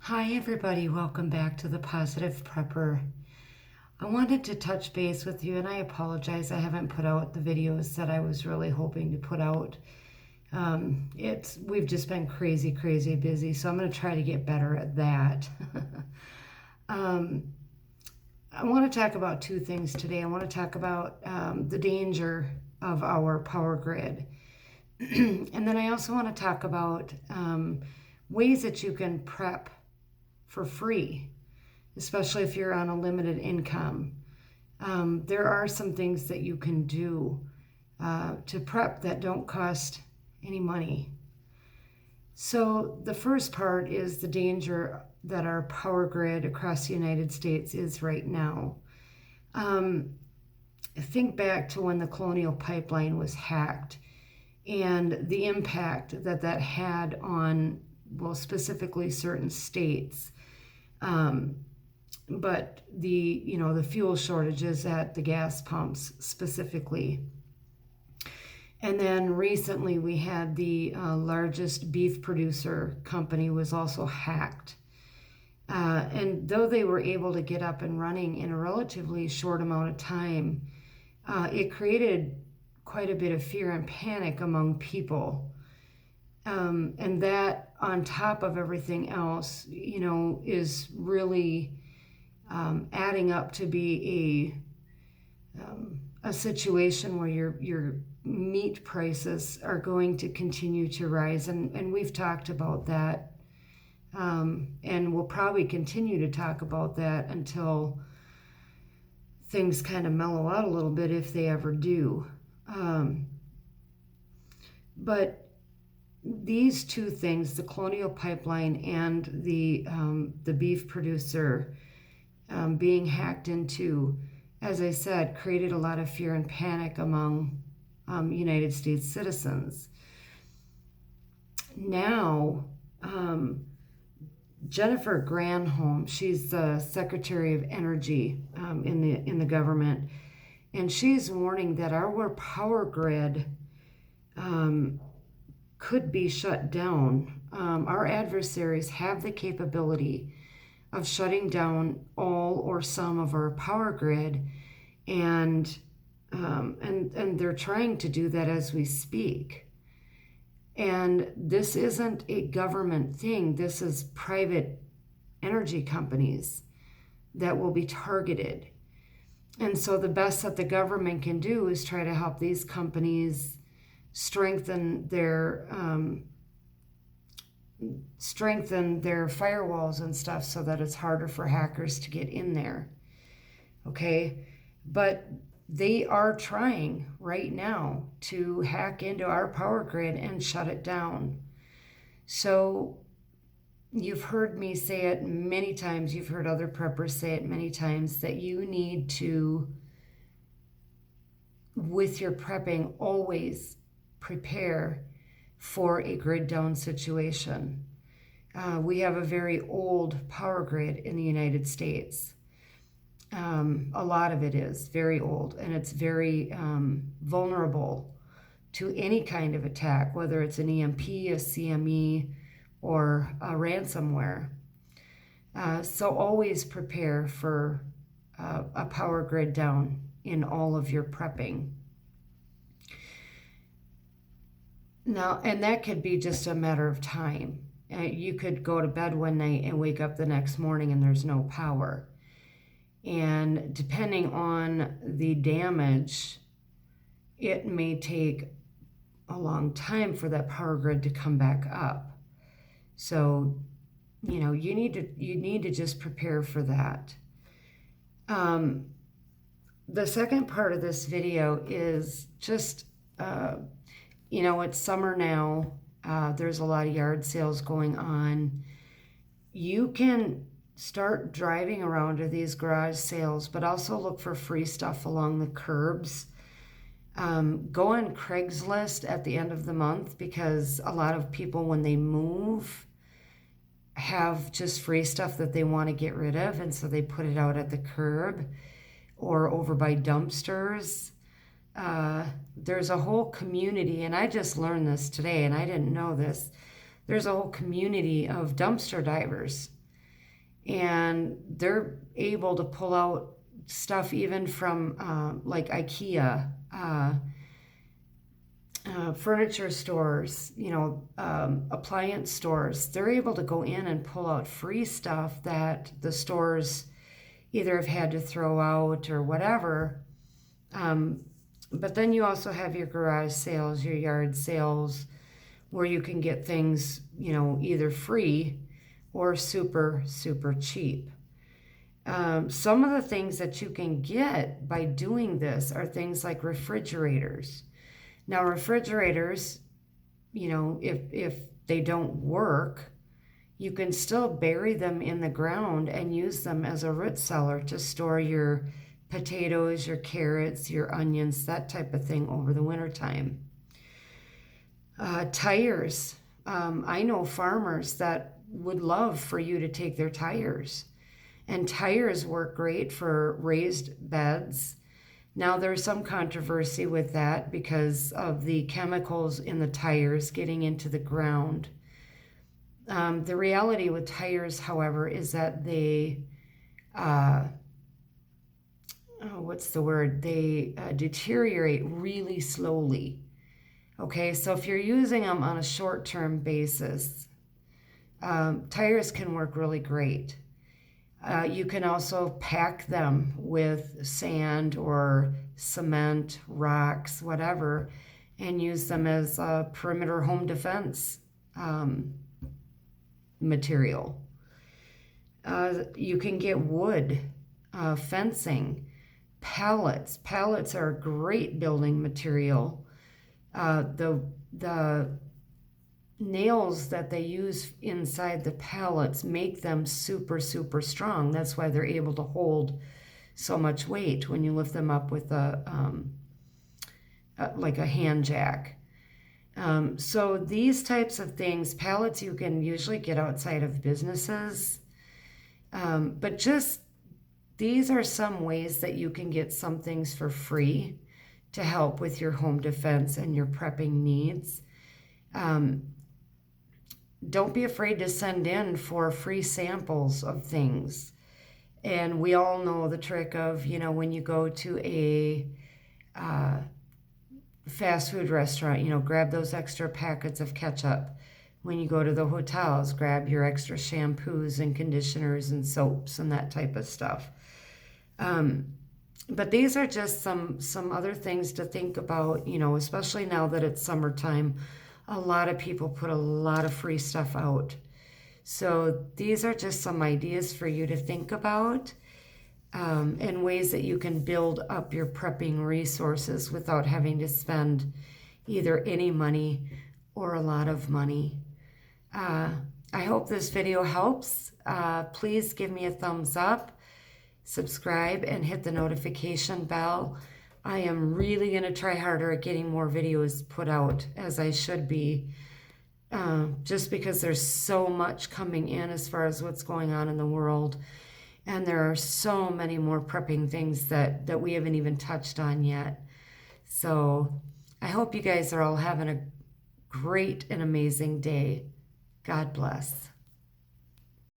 Hi, everybody. Welcome back to the Positive Prepper. I wanted to touch base with you, and I apologize. I haven't put out the videos that I was really hoping to put out. We've just been crazy, crazy busy, so I'm going to try to get better at that. um, I want to talk about two things today. I want to talk about the danger of our power grid, and then I also want to talk about ways that you can prep for free, especially if you're on a limited income. There are some things that you can do to prep that don't cost any money. So the first part is the danger that our power grid across the United States is right now. Think back to when the Colonial Pipeline was hacked and the impact that that had on, well, specifically certain states. But the fuel shortages at the gas pumps specifically. And then recently we had the largest beef producer company was also hacked. And though they were able to get up and running in a relatively short amount of time, it created quite a bit of fear and panic among people. And that, on top of everything else, is really adding up to be a situation where your meat prices are going to continue to rise, and we've talked about that, and we'll probably continue to talk about that until things kind of mellow out a little bit, if they ever do. But these two things, the Colonial Pipeline and the beef producer being hacked into, as I said, created a lot of fear and panic among United States citizens. Now, Jennifer Granholm, she's the Secretary of Energy in the government, and she's warning that our power grid could be shut down. Our adversaries have the capability of shutting down all or some of our power grid, and they're trying to do that as we speak. And this isn't a government thing. This is private energy companies that will be targeted. And so the best that the government can do is try to help these companies strengthen their firewalls and stuff so that it's harder for hackers to get in there. Okay? But they are trying right now to hack into our power grid and shut it down. So you've heard me say it many times, you've heard other preppers say it many times, that you need to, with your prepping, always prepare for a grid down situation. We have a very old power grid in the United States. A lot of it is very old, and it's very vulnerable to any kind of attack, whether it's an EMP, a CME, or a ransomware. So always prepare for a power grid down in all of your prepping. Now, and that could be just a matter of time. You could go to bed one night and wake up the next morning and there's no power. And depending on the damage, it may take a long time for that power grid to come back up. So, you need to just prepare for that. The second part of this video is just, it's summer now. There's a lot of yard sales going on. You can start driving around to these garage sales, but also look for free stuff along the curbs. Go on Craigslist at the end of the month, because a lot of people, when they move, have just free stuff that they want to get rid of, and so they put it out at the curb or over by dumpsters. There's a whole community, and I just learned this today, and I didn't know this. There's a whole community of dumpster divers And they're able to pull out stuff even from like IKEA, furniture stores, appliance stores. They're able to go in and pull out free stuff that the stores either have had to throw out or whatever. But then you also have your garage sales, your yard sales, where you can get things, either free or super, super cheap. Some of the things that you can get by doing this are things like refrigerators. Now, refrigerators, if they don't work, you can still bury them in the ground and use them as a root cellar to store your potatoes, your carrots, your onions, that type of thing over the wintertime. Tires. I know farmers that would love for you to take their tires. And tires work great for raised beds. Now, there's some controversy with that because of the chemicals in the tires getting into the ground. The reality with tires, however, is that they, They deteriorate really slowly. Okay, so if you're using them on a short-term basis, tires can work really great. You can also pack them with sand or cement, rocks, whatever, and use them as a perimeter home defense material. You can get wood, fencing, pallets. Pallets are a great building material. The nails that they use inside the pallets make them super, super strong. That's why they're able to hold so much weight when you lift them up with like a hand jack. So these types of things, pallets you can usually get outside of businesses, but just these are some ways that you can get some things for free to help with your home defense and your prepping needs. Don't be afraid to send in for free samples of things. And we all know the trick of, when you go to a fast food restaurant, grab those extra packets of ketchup. When you go to the hotels, grab your extra shampoos and conditioners and soaps and that type of stuff. But these are just some other things to think about, especially now that it's summertime. A lot of people put a lot of free stuff out. So these are just some ideas for you to think about, and ways that you can build up your prepping resources without having to spend either any money or a lot of money. I hope this video helps. Please give me a thumbs up, subscribe, and hit the notification bell. I am really going to try harder at getting more videos put out, as I should be, just because there's so much coming in as far as what's going on in the world. And there are so many more prepping things that we haven't even touched on yet. So I hope you guys are all having a great and amazing day. God bless.